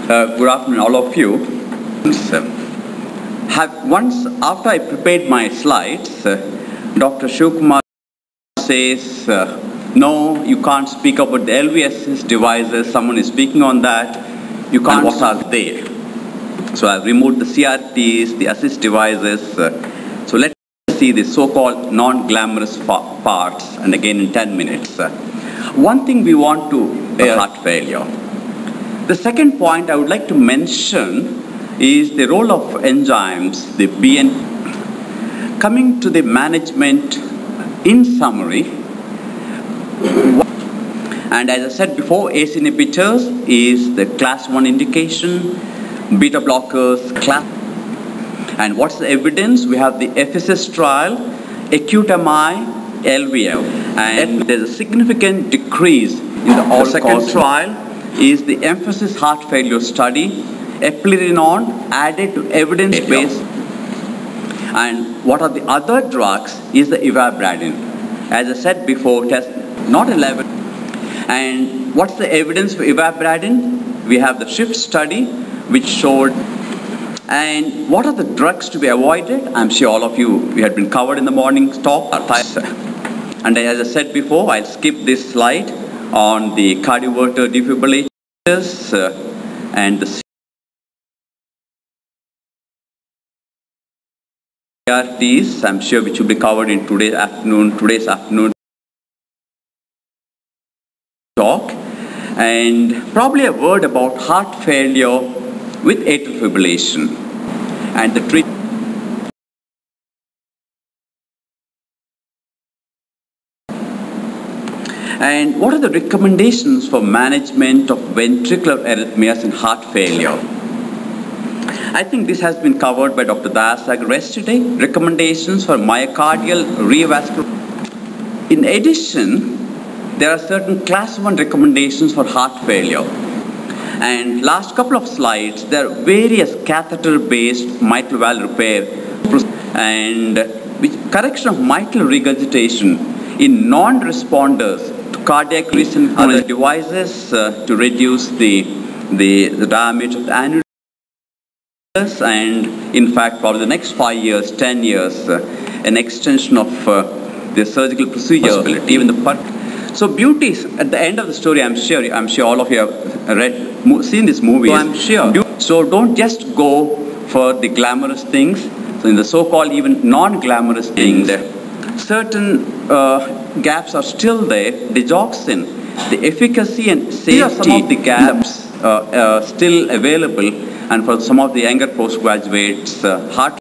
Good afternoon, all of you. Once after I prepared my slides, Dr. Shivkumar says, no, you can't speak about the LV devices. Someone is speaking on that. You can't. What are they? So I've removed the CRTs, the assist devices. So let's see the so-called non-glamorous parts, and again in 10 minutes. One thing we want to heart failure. The second point I would like to mention is the role of enzymes, the BN. Coming to the management, in summary, and as I said before, ACE inhibitors is the class 1 indication, beta blockers, class. And what's the evidence? We have the FSS trial, acute MI, LVL, and there's a significant decrease in the all-cause. The second trial is the emphasis heart failure study, eplerenone added to evidence-based. And what are the other drugs is the ivabradine. As I said before, it has not 11. And what's the evidence for ivabradine? We have the SHIFT study, which showed. And what are the drugs to be avoided? I'm sure all of you had been covered in the morning talk. And as I said before, I'll skip this slide on the cardioverter defibrillators and the CRTs, I'm sure, which will be covered in today's afternoon talk. And probably a word about heart failure with atrial fibrillation and the treatment. And what are the recommendations for management of ventricular arrhythmias in heart failure? I think this has been covered by Dr. Dayasagar yesterday. Recommendations for myocardial revascularization. In addition, there are certain class 1 recommendations for heart failure. And last couple of slides, there are various catheter-based mitral valve repair and correction of mitral regurgitation in non-responders to cardiac resynchronization and other devices to reduce the diameter of the aneurysm. And in fact, for the next 5 years, 10 years, an extension of the surgical procedure, even the So beauty is at the end of the story. I'm sure all of you have seen this movie. So I'm sure. So don't just go for the glamorous things. So in the so-called even non-glamorous things, certain gaps are still there. Digoxin, the efficacy and safety, some of the gaps still available. And for some of the younger postgraduates, heart